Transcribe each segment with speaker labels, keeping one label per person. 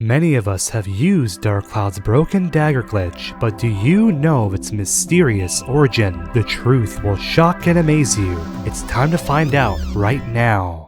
Speaker 1: Many of us have used Dark Cloud's Broken Dagger glitch, but do you know of its mysterious origin? The truth will shock and amaze you. It's time to find out right now.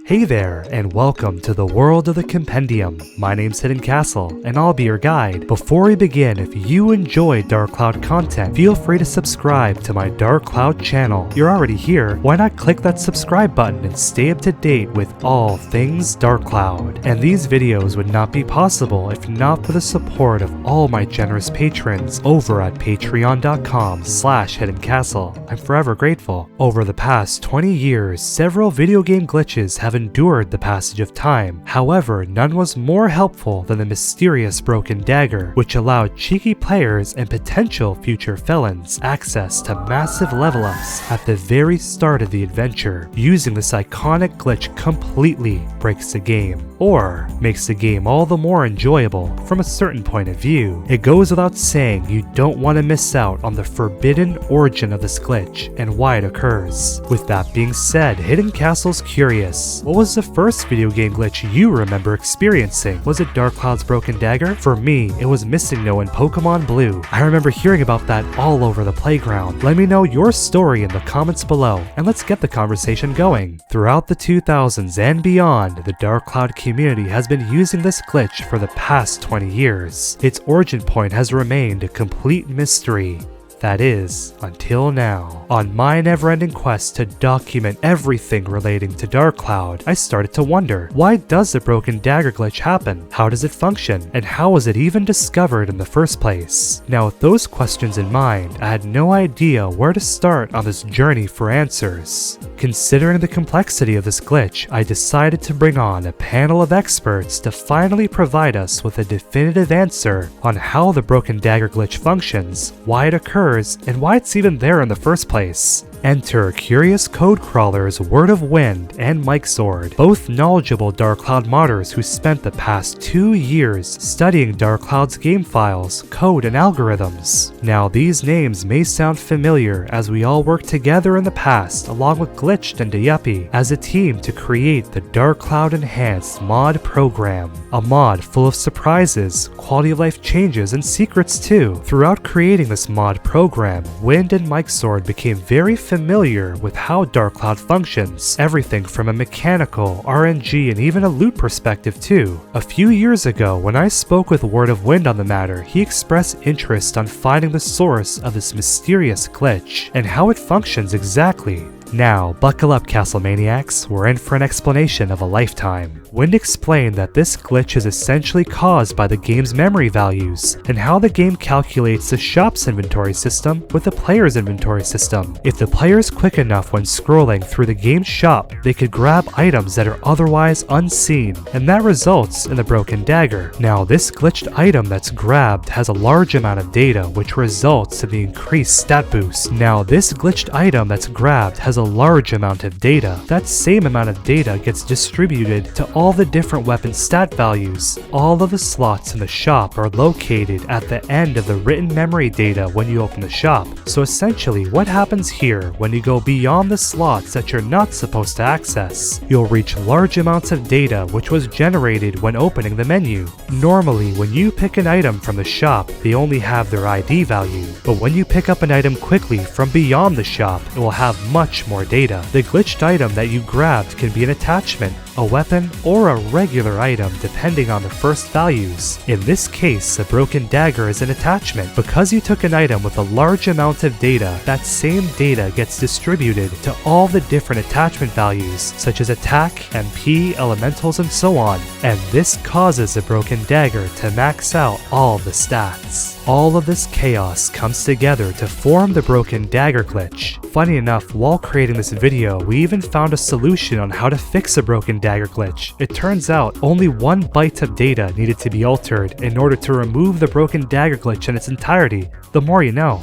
Speaker 1: Hey there, and welcome to the world of the Compendium. My name's Hidden Castle, and I'll be your guide. Before we begin, if you enjoy Dark Cloud content, feel free to subscribe to my Dark Cloud channel. You're already here, why not click that subscribe button and stay up to date with all things Dark Cloud? And these videos would not be possible if not for the support of all my generous patrons over at patreon.com/hiddencastle. I'm forever grateful. Over the past 20 years, several video game glitches have endured the passage of time. However, none was more helpful than the mysterious Broken Dagger, which allowed cheeky players and potential future felons access to massive level ups at the very start of the adventure. Using this iconic glitch completely breaks the game, or makes the game all the more enjoyable from a certain point of view. It goes without saying you don't want to miss out on the forbidden origin of this glitch and why it occurs. With that being said, Hidden Castle's curious. What was the first video game glitch you remember experiencing? Was it Dark Cloud's Broken Dagger? For me, it was Missing No in Pokemon Blue. I remember hearing about that all over the playground. Let me know your story in the comments below, and let's get the conversation going. Throughout the 2000s and beyond, the Dark Cloud community has been using this glitch for the past 20 years. Its origin point has remained a complete mystery. That is, until now. On my never-ending quest to document everything relating to Dark Cloud, I started to wonder, why does the Broken Dagger glitch happen? How does it function? And how was it even discovered in the first place? Now, with those questions in mind, I had no idea where to start on this journey for answers. Considering the complexity of this glitch, I decided to bring on a panel of experts to finally provide us with a definitive answer on how the Broken Dagger glitch functions, why it occurs, and why it's even there in the first place. Enter curious code crawlers Word of Wind and Mike Sword, both knowledgeable Dark Cloud modders who spent the past 2 years studying Dark Cloud's game files, code, and algorithms. Now, these names may sound familiar as we all worked together in the past along with Glitched and Yuppie as a team to create the Dark Cloud Enhanced mod program. A mod full of surprises, quality of life changes, and secrets too. Throughout creating this mod program, Wind and Mike Sword became very familiar with how Dark Cloud functions, everything from a mechanical, RNG, and even a loot perspective too. A few years ago, when I spoke with Word of Wind on the matter, he expressed interest on finding the source of this mysterious glitch and how it functions exactly. Now, buckle up, Castle Maniacs, we're in for an explanation of a lifetime. Wind explained that this glitch is essentially caused by the game's memory values, and how the game calculates the shop's inventory system with the player's inventory system. If the player is quick enough when scrolling through the game's shop, they could grab items that are otherwise unseen, and that results in the Broken Dagger. Now, this glitched item that's grabbed has a large amount of data, which results in the increased stat boost. Now, this glitched item that's grabbed has a large amount of data. That same amount of data gets distributed to all the different weapon stat values. All of the slots in the shop are located at the end of the written memory data when you open the shop. So essentially, what happens here when you go beyond the slots that you're not supposed to access? You'll reach large amounts of data which was generated when opening the menu. Normally, when you pick an item from the shop, they only have their ID value, but when you pick up an item quickly from beyond the shop, it will have much more data. The glitched item that you grabbed can be an attachment, a weapon, or a regular item depending on the first values. In this case, a Broken Dagger is an attachment. Because you took an item with a large amount of data, that same data gets distributed to all the different attachment values, such as attack, MP, elementals, and so on. And this causes the Broken Dagger to max out all the stats. All of this chaos comes together to form the Broken Dagger glitch. Funny enough, while creating this video, we even found a solution on how to fix a Broken Dagger glitch. It turns out only 1 byte of data needed to be altered in order to remove the Broken Dagger glitch in its entirety. The more you know.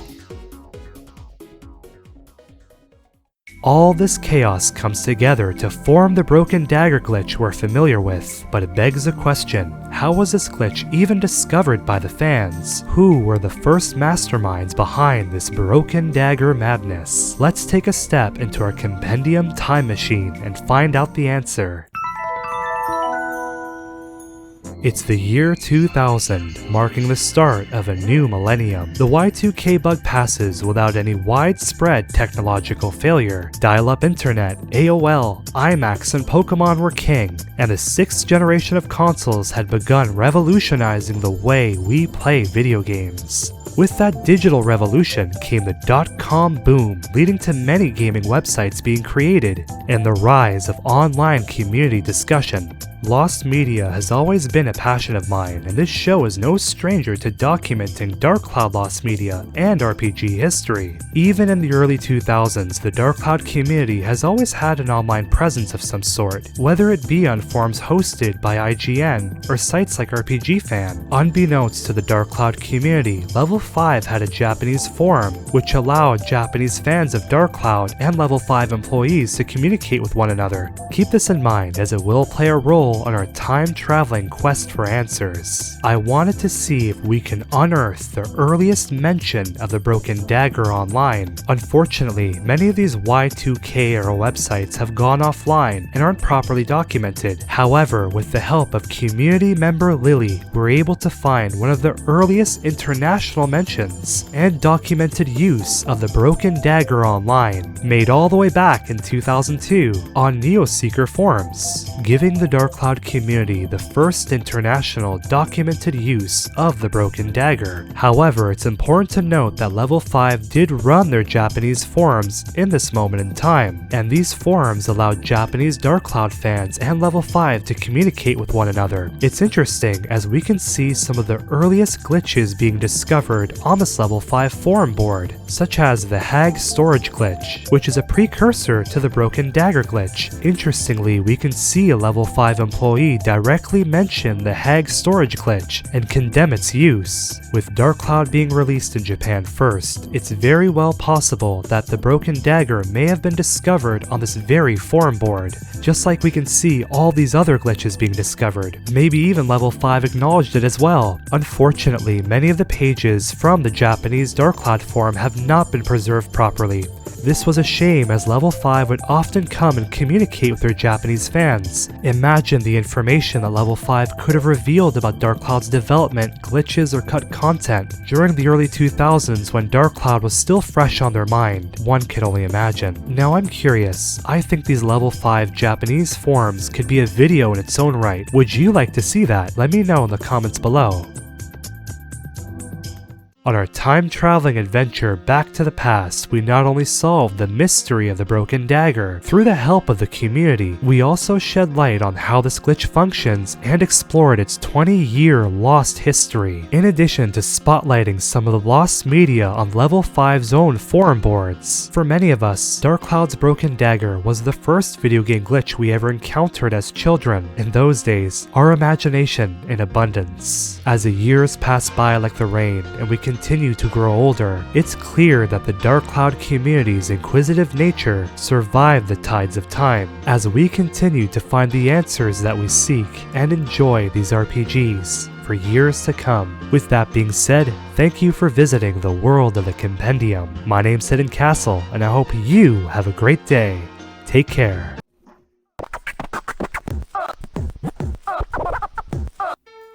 Speaker 1: All this chaos comes together to form the Broken Dagger glitch we're familiar with, but it begs a question. How was this glitch even discovered by the fans? Who were the first masterminds behind this Broken Dagger madness? Let's take a step into our Compendium time machine and find out the answer. It's the year 2000, marking the start of a new millennium. The Y2K bug passes without any widespread technological failure. Dial-up internet, AOL, IMAX, and Pokemon were king, and the 6th generation of consoles had begun revolutionizing the way we play video games. With that digital revolution came the dot-com boom, leading to many gaming websites being created, and the rise of online community discussion. Lost media has always been a passion of mine, and this show is no stranger to documenting Dark Cloud lost media and RPG history. Even in the early 2000s, the Dark Cloud community has always had an online presence of some sort, whether it be on forums hosted by IGN or sites like RPG Fan. Unbeknownst to the Dark Cloud community, Level 5 had a Japanese forum, which allowed Japanese fans of Dark Cloud and Level 5 employees to communicate with one another. Keep this in mind, as it will play a role on our time-traveling quest for answers. I wanted to see if we can unearth the earliest mention of the Broken Dagger online. Unfortunately, many of these Y2K era websites have gone offline and aren't properly documented. However, with the help of community member Lily, we're able to find one of the earliest international mentions and documented use of the Broken Dagger online, made all the way back in 2002 on NeoSeeker forums, giving the Dark Cloud community the first international documented use of the Broken Dagger. However, it's important to note that Level 5 did run their Japanese forums in this moment in time, and these forums allowed Japanese Dark Cloud fans and Level 5 to communicate with one another. It's interesting, as we can see some of the earliest glitches being discovered on this Level 5 forum board, such as the Hag storage glitch, which is a precursor to the Broken Dagger glitch. Interestingly, we can see a Level 5 employee directly mention the Hag storage glitch and condemn its use. With Dark Cloud being released in Japan first, it's very well possible that the Broken Dagger may have been discovered on this very forum board, just like we can see all these other glitches being discovered. Maybe even Level 5 acknowledged it as well. Unfortunately, many of the pages from the Japanese Dark Cloud forum have not been preserved properly. This was a shame, as Level 5 would often come and communicate with their Japanese fans. Imagine the information that Level 5 could have revealed about Dark Cloud's development, glitches, or cut content during the early 2000s when Dark Cloud was still fresh on their mind. One can only imagine. Now I'm curious, I think these Level 5 Japanese forums could be a video in its own right. Would you like to see that? Let me know in the comments below. On our time-traveling adventure back to the past, we not only solved the mystery of the Broken Dagger, through the help of the community, we also shed light on how this glitch functions and explored its 20-year lost history, in addition to spotlighting some of the lost media on Level 5's own forum boards. For many of us, Dark Cloud's Broken Dagger was the first video game glitch we ever encountered as children. In those days, our imagination in abundance. As the years pass by like the rain, and we continue to grow older, it's clear that the Dark Cloud community's inquisitive nature survived the tides of time, as we continue to find the answers that we seek and enjoy these RPGs for years to come. With that being said, thank you for visiting the world of the Compendium. My name's Hidden Castle, and I hope you have a great day. Take care.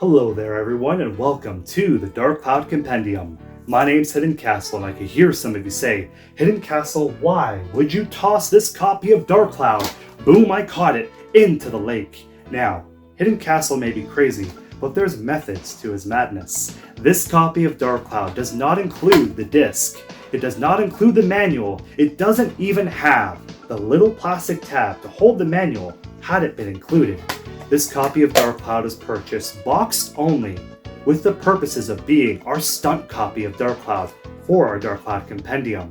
Speaker 2: Hello there everyone, and welcome to the Dark Cloud Compendium. My name's Hidden Castle, and I can hear some of you say, Hidden Castle, why would you toss this copy of Dark Cloud? Boom, I caught it, into the lake. Now, Hidden Castle may be crazy, but there's methods to his madness. This copy of Dark Cloud does not include the disc. It does not include the manual. It doesn't even have the little plastic tab to hold the manual had it been included. This copy of Dark Cloud is purchased boxed only, with the purposes of being our stunt copy of Dark Cloud for our Dark Cloud Compendium.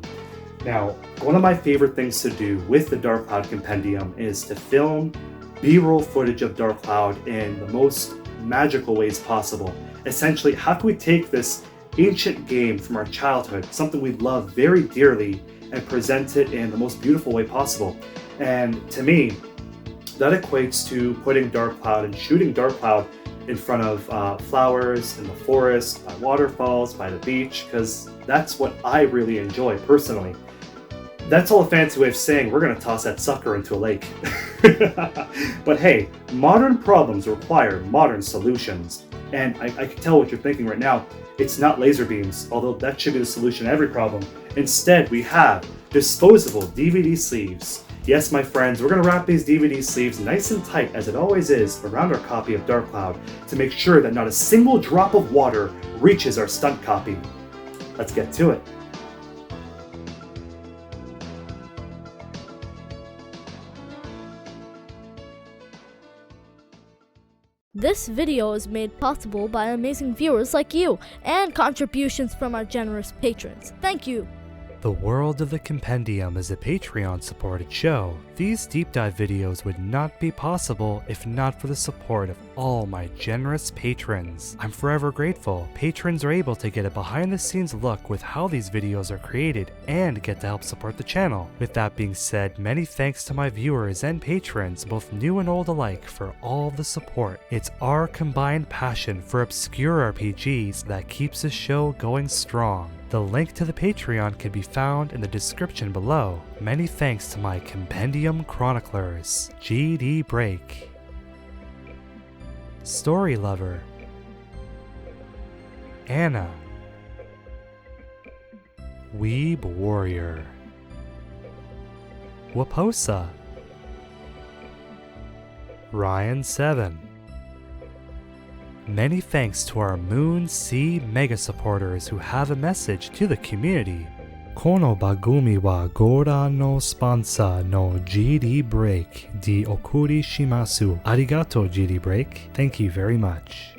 Speaker 2: Now, one of my favorite things to do with the Dark Cloud Compendium is to film B-roll footage of Dark Cloud in the most magical ways possible. Essentially, how can we take this ancient game from our childhood, something we love very dearly, and present it in the most beautiful way possible. And to me, that equates to putting dark cloud and shooting dark cloud in front of flowers, in the forest, by waterfalls, by the beach, because that's what I really enjoy personally. That's all a fancy way of saying we're going to toss that sucker into a lake. But hey, modern problems require modern solutions. And I can tell what you're thinking right now. It's not laser beams, although that should be the solution to every problem. Instead, we have disposable DVD sleeves. Yes, my friends, we're going to wrap these DVD sleeves nice and tight, as it always is, around our copy of Dark Cloud to make sure that not a single drop of water reaches our stunt copy. Let's get to it.
Speaker 3: This video is made possible by amazing viewers like you and contributions from our generous patrons. Thank you!
Speaker 1: The World of the Compendium is a Patreon-supported show. These deep dive videos would not be possible if not for the support of all my generous patrons. I'm forever grateful. Patrons are able to get a behind-the-scenes look with how these videos are created and get to help support the channel. With that being said, many thanks to my viewers and patrons, both new and old alike, for all the support. It's our combined passion for obscure RPGs that keeps this show going strong. The link to the Patreon can be found in the description below. Many thanks to my Compendium chroniclers, GD Break, Story Lover, Anna, Weeb Warrior, Waposa, Ryan7. Many thanks to our Moon Sea Mega supporters who have a message to the community. Kono bagumi wa gora no sponsa no GD Break di okuri shimasu. Arigato GD Break. Thank you very much.